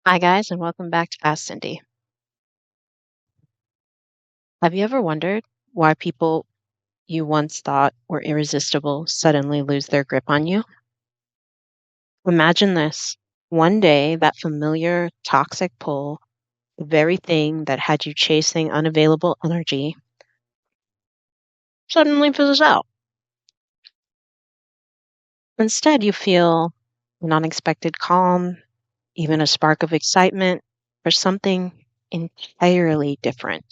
Hi, guys, and welcome back to Ask Cindy. Have you ever wondered why people you once thought were irresistible suddenly lose their grip on you? Imagine this. One day, that familiar toxic pull, the very thing that had you chasing unavailable energy, suddenly fizzles out. Instead, you feel an unexpected calm, even a spark of excitement, or something entirely different.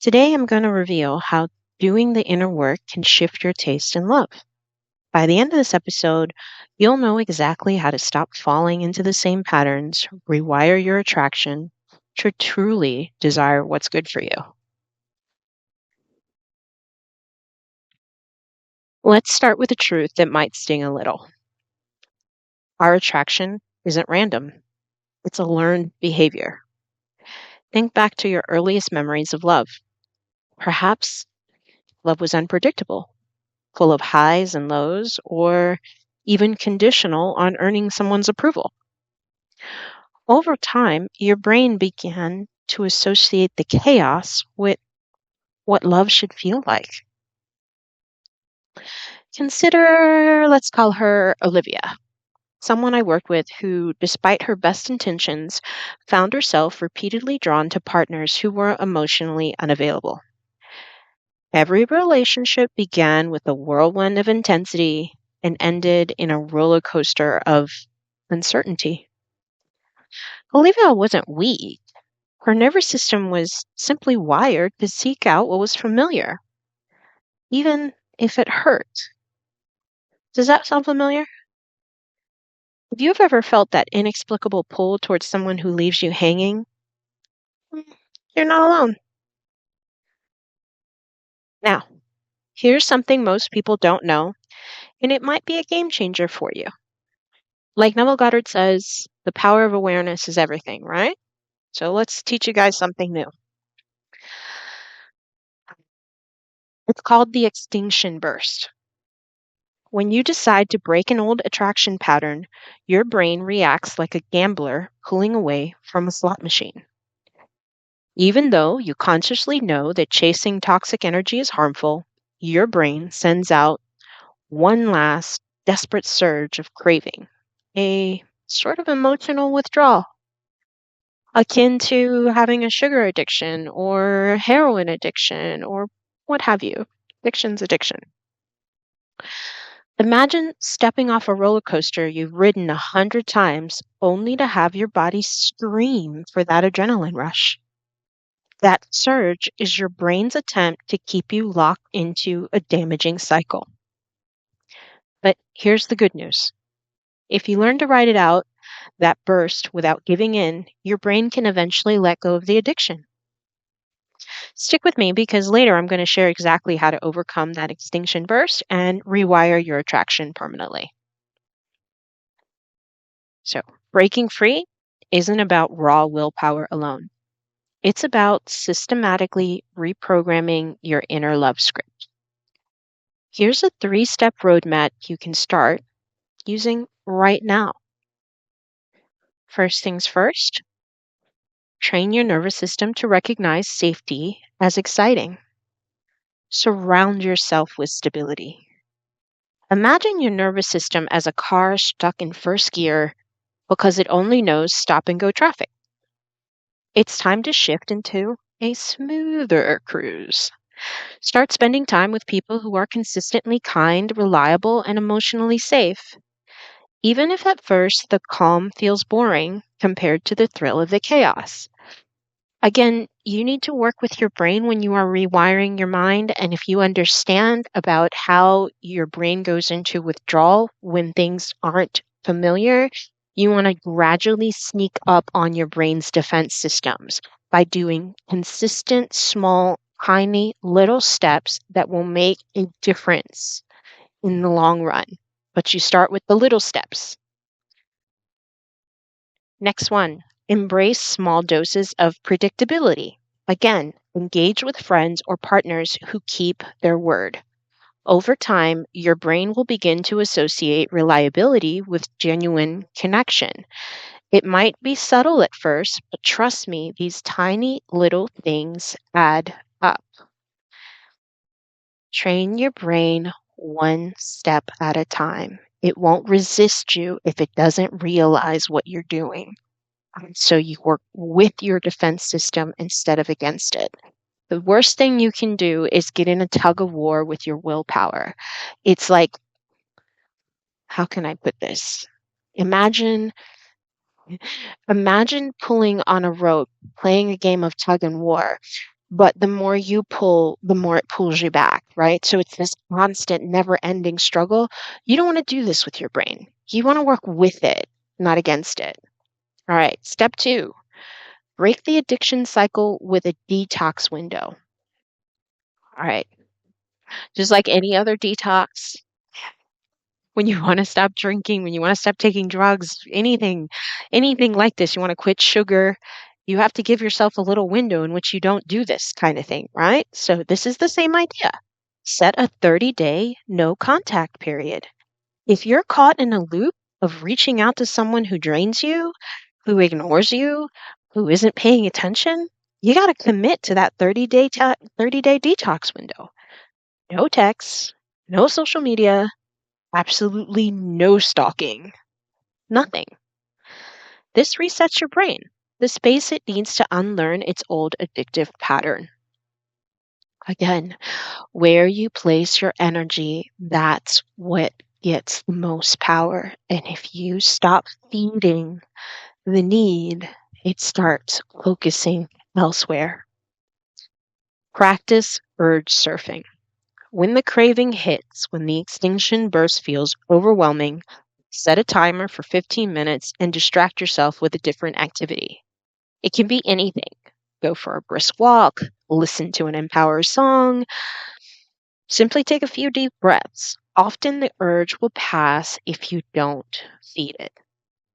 Today, I'm going to reveal how doing the inner work can shift your taste in love. By the end of this episode, you'll know exactly how to stop falling into the same patterns, rewire your attraction to truly desire what's good for you. Let's start with a truth that might sting a little. Our attraction isn't random, it's a learned behavior. Think back to your earliest memories of love. Perhaps love was unpredictable, full of highs and lows, or even conditional on earning someone's approval. Over time, your brain began to associate the chaos with what love should feel like. Consider, let's call her Olivia, someone I worked with who, despite her best intentions, found herself repeatedly drawn to partners who were emotionally unavailable. Every relationship began with a whirlwind of intensity and ended in a roller coaster of uncertainty. Olivia wasn't weak. Her nervous system was simply wired to seek out what was familiar, even if it hurt. Does that sound familiar? If you've ever felt that inexplicable pull towards someone who leaves you hanging, mm, you're not alone. Now, here's something most people don't know, and it might be a game changer for you. Like Neville Goddard says, the power of awareness is everything, right? So let's teach you guys something new. It's called the extinction burst. When you decide to break an old attraction pattern, your brain reacts like a gambler pulling away from a slot machine. Even though you consciously know that chasing toxic energy is harmful, your brain sends out one last desperate surge of craving, a sort of emotional withdrawal, akin to having a sugar addiction or heroin addiction or what have you. Addiction's addiction. Imagine stepping off a roller coaster you've ridden 100 times only to have your body scream for that adrenaline rush. That surge is your brain's attempt to keep you locked into a damaging cycle. But here's the good news. If you learn to ride it out, that burst without giving in, your brain can eventually let go of the addiction. Stick with me because later I'm going to share exactly how to overcome that extinction burst and rewire your attraction permanently. So, breaking free isn't about raw willpower alone. It's about systematically reprogramming your inner love script. Here's a 3-step roadmap you can start using right now. First things first, train your nervous system to recognize safety as exciting. Surround yourself with stability. Imagine your nervous system as a car stuck in first gear because it only knows stop and go traffic. It's time to shift into a smoother cruise. Start spending time with people who are consistently kind, reliable, and emotionally safe, even if at first the calm feels boring compared to the thrill of the chaos. Again, you need to work with your brain when you are rewiring your mind. And if you understand about how your brain goes into withdrawal when things aren't familiar, you want to gradually sneak up on your brain's defense systems by doing consistent, small, tiny little steps that will make a difference in the long run. But you start with the little steps. Next one, embrace small doses of predictability. Again, engage with friends or partners who keep their word. Over time, your brain will begin to associate reliability with genuine connection. It might be subtle at first, but trust me, these tiny little things add up. Train your brain one step at a time. It won't resist you if it doesn't realize what you're doing. So you work with your defense system instead of against it. The worst thing you can do is get in a tug of war with your willpower. It's like, how can I put this? Imagine imagine pulling on a rope, playing a game of tug and war, but the more you pull, the more it pulls you back, right? So it's this constant, never-ending struggle. You don't want to do this with your brain. You want to work with it, not against it. All right, step 2. Break the addiction cycle with a detox window. All right. Just like any other detox, when you want to stop drinking, when you want to stop taking drugs, anything like this, you want to quit sugar, you have to give yourself a little window in which you don't do this kind of thing, right? So this is the same idea. Set a 30-day no contact period. If you're caught in a loop of reaching out to someone who drains you, who ignores you, who isn't paying attention, you got to commit to that 30-day detox window. No texts, no social media, absolutely no stalking, nothing. This resets your brain, the space it needs to unlearn its old addictive pattern. Again, where you place your energy, that's what gets the most power. And if you stop feeding the need, it starts focusing elsewhere. Practice urge surfing. When the craving hits, when the extinction burst feels overwhelming, set a timer for 15 minutes and distract yourself with a different activity. It can be anything. Go for a brisk walk, listen to an empowering song, simply take a few deep breaths. Often the urge will pass if you don't feed it.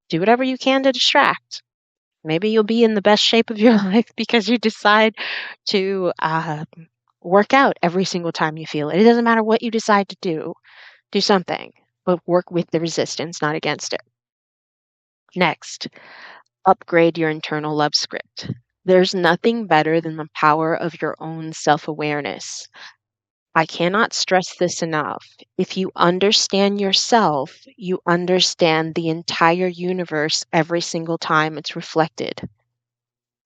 Do whatever you can to distract. Maybe you'll be in the best shape of your life because you decide to work out every single time you feel it. It doesn't matter what you decide to do. Do something, but work with the resistance, not against it. Next, upgrade your internal love script. There's nothing better than the power of your own self awareness. I cannot stress this enough. If you understand yourself, you understand the entire universe every single time it's reflected.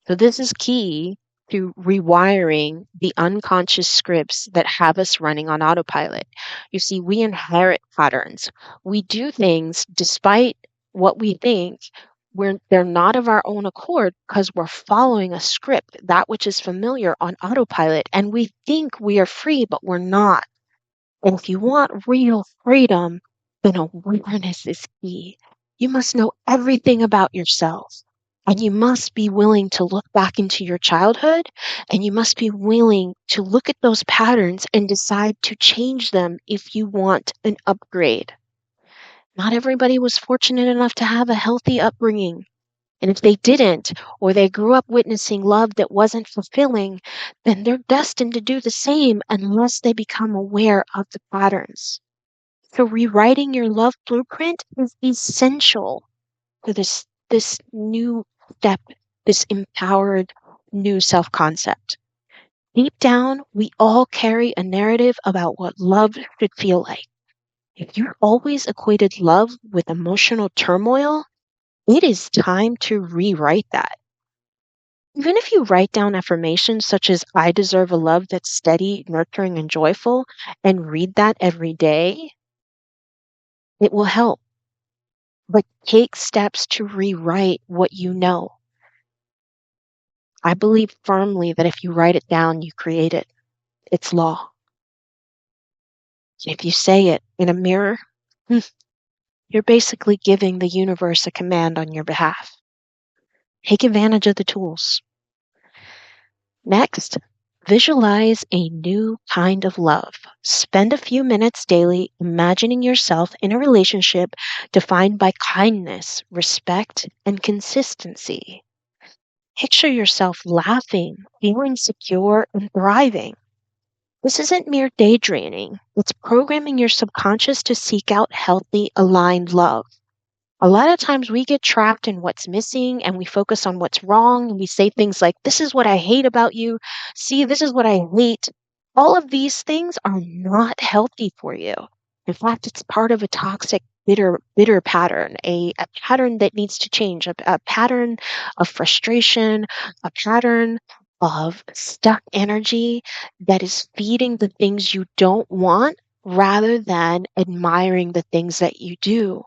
So, this is key to rewiring the unconscious scripts that have us running on autopilot. You see, we inherit patterns. We do things despite what we think they're not of our own accord because we're following a script, that which is familiar on autopilot, and we think we are free, but we're not. And if you want real freedom, then awareness is key. You must know everything about yourself. And you must be willing to look back into your childhood, and you must be willing to look at those patterns and decide to change them if you want an upgrade. Not everybody was fortunate enough to have a healthy upbringing. And if they didn't, or they grew up witnessing love that wasn't fulfilling, then they're destined to do the same unless they become aware of the patterns. So rewriting your love blueprint is essential for this new step, this empowered new self-concept. Deep down, we all carry a narrative about what love should feel like. If you always equated love with emotional turmoil, it is time to rewrite that. Even if you write down affirmations such as, I deserve a love that's steady, nurturing, and joyful, and read that every day, it will help. But take steps to rewrite what you know. I believe firmly that if you write it down, you create it. It's law. If you say it in a mirror, you're basically giving the universe a command on your behalf. Take advantage of the tools. Next, visualize a new kind of love. Spend a few minutes daily imagining yourself in a relationship defined by kindness, respect, and consistency. Picture yourself laughing, feeling secure, and thriving. This isn't mere daydreaming. It's programming your subconscious to seek out healthy, aligned love. A lot of times we get trapped in what's missing and we focus on what's wrong and we say things like, this is what I hate about you. See, this is what I hate. All of these things are not healthy for you. In fact, it's part of a toxic, bitter pattern, a pattern that needs to change, a pattern of frustration, a pattern of stuck energy that is feeding the things you don't want rather than admiring the things that you do.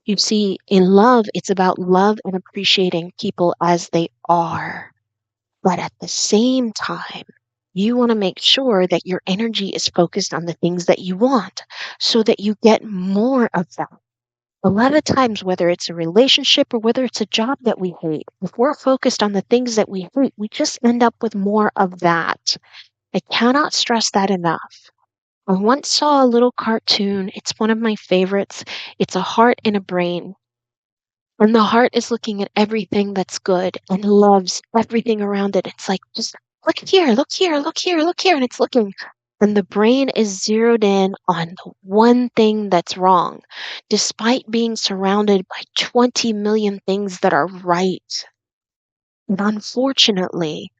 You see, in love, it's about love and appreciating people as they are. But at the same time, you want to make sure that your energy is focused on the things that you want so that you get more of them. A lot of times, whether it's a relationship or whether it's a job that we hate, if we're focused on the things that we hate, we just end up with more of that. I cannot stress that enough. I once saw a little cartoon. It's one of my favorites. It's a heart and a brain. And the heart is looking at everything that's good and loves everything around it. It's like, just look here, look here, look here, look here. And it's looking. And the brain is zeroed in on the one thing that's wrong, despite being surrounded by 20 million things that are right. And unfortunately,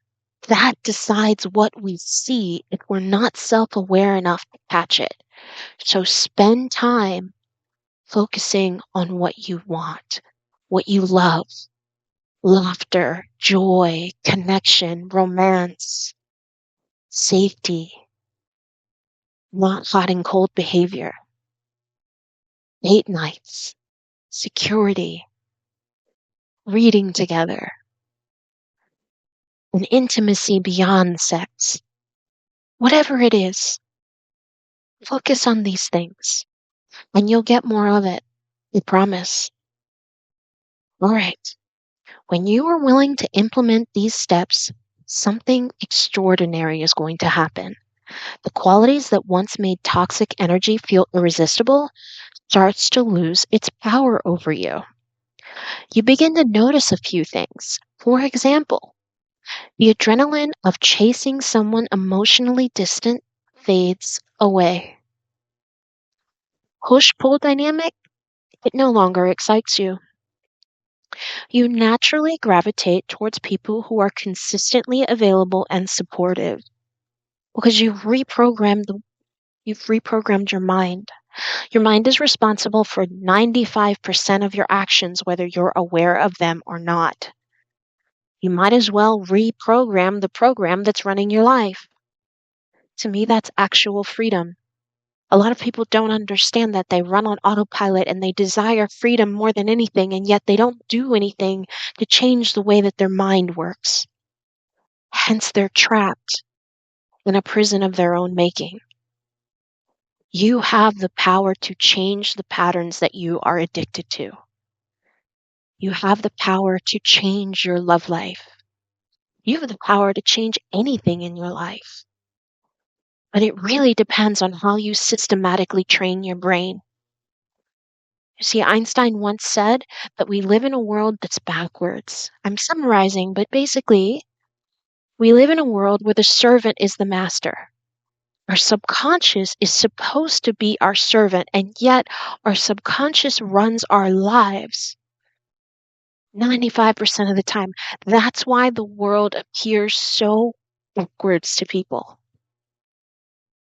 that decides what we see if we're not self aware enough to catch it. So spend time focusing on what you want, what you love: laughter, joy, connection, romance, safety, not hot and cold behavior, date nights, security, reading together, an intimacy beyond sex. Whatever it is, focus on these things and you'll get more of it. I promise. All right. When you are willing to implement these steps, something extraordinary is going to happen. The qualities that once made toxic energy feel irresistible starts to lose its power over you. You begin to notice a few things. For example, the adrenaline of chasing someone emotionally distant fades away. Push-pull dynamic, it no longer excites you. You naturally gravitate towards people who are consistently available and supportive because you've reprogrammed your mind. Your mind is responsible for 95% of your actions, whether you're aware of them or not. You might as well reprogram the program that's running your life. To me, that's actual freedom. A lot of people don't understand that. They run on autopilot and they desire freedom more than anything, and yet they don't do anything to change the way that their mind works. Hence, they're trapped in a prison of their own making. You have the power to change the patterns that you are addicted to. You have the power to change your love life. You have the power to change anything in your life. But it really depends on how you systematically train your brain. You see, Einstein once said that we live in a world that's backwards. I'm summarizing, but basically, we live in a world where the servant is the master. Our subconscious is supposed to be our servant, and yet our subconscious runs our lives 95% of the time. That's why the world appears so backwards to people.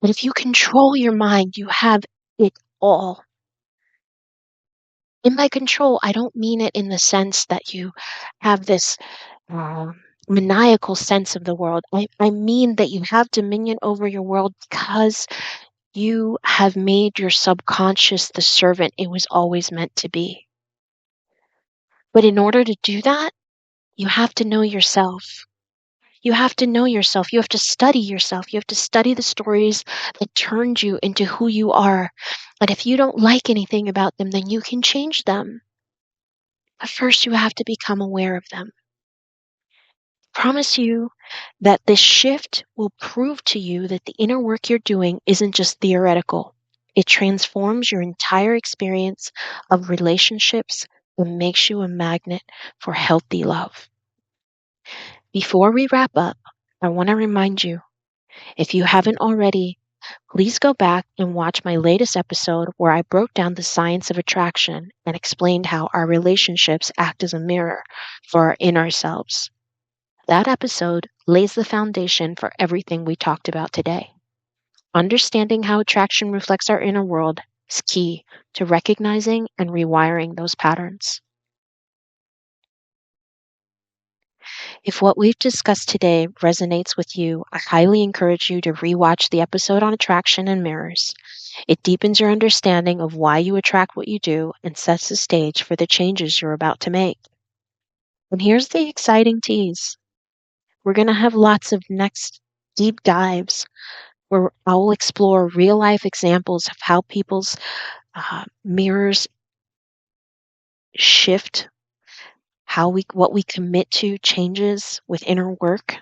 But if you control your mind, you have it all. And by control, I don't mean it in the sense that you have this maniacal sense of the world. I mean that you have dominion over your world because you have made your subconscious the servant it was always meant to be. But in order to do that, you have to know yourself. You have to know yourself. You have to study yourself. You have to study the stories that turned you into who you are. And if you don't like anything about them, then you can change them. But first, you have to become aware of them. I promise you that this shift will prove to you that the inner work you're doing isn't just theoretical. It transforms your entire experience of relationships and makes you a magnet for healthy love. Before we wrap up, I want to remind you, if you haven't already, Please go back and watch my latest episode where I broke down the science of attraction and explained how our relationships act as a mirror for our inner selves. That episode lays the foundation for everything we talked about today. Understanding how attraction reflects our inner world is key to recognizing and rewiring those patterns. If what we've discussed today resonates with you, I highly encourage you to rewatch the episode on attraction and mirrors. It deepens your understanding of why you attract what you do and sets the stage for the changes you're about to make. And here's the exciting tease. We're going to have lots of next deep dives where I'll explore real life examples of how people's mirrors shift, what we commit to changes with inner work,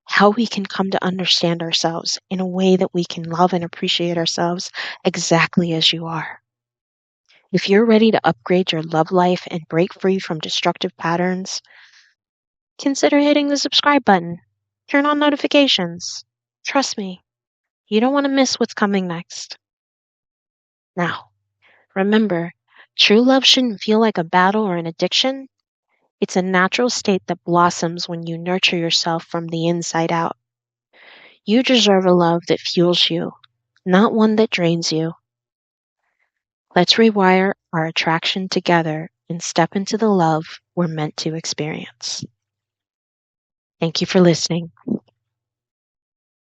how we can come to understand ourselves in a way that we can love and appreciate ourselves exactly as you are. If you're ready to upgrade your love life and break free from destructive patterns, consider hitting the subscribe button. Turn on notifications. Trust me, you don't want to miss what's coming next. Now, remember, true love shouldn't feel like a battle or an addiction. It's a natural state that blossoms when you nurture yourself from the inside out. You deserve a love that fuels you, not one that drains you. Let's rewire our attraction together and step into the love we're meant to experience. Thank you for listening.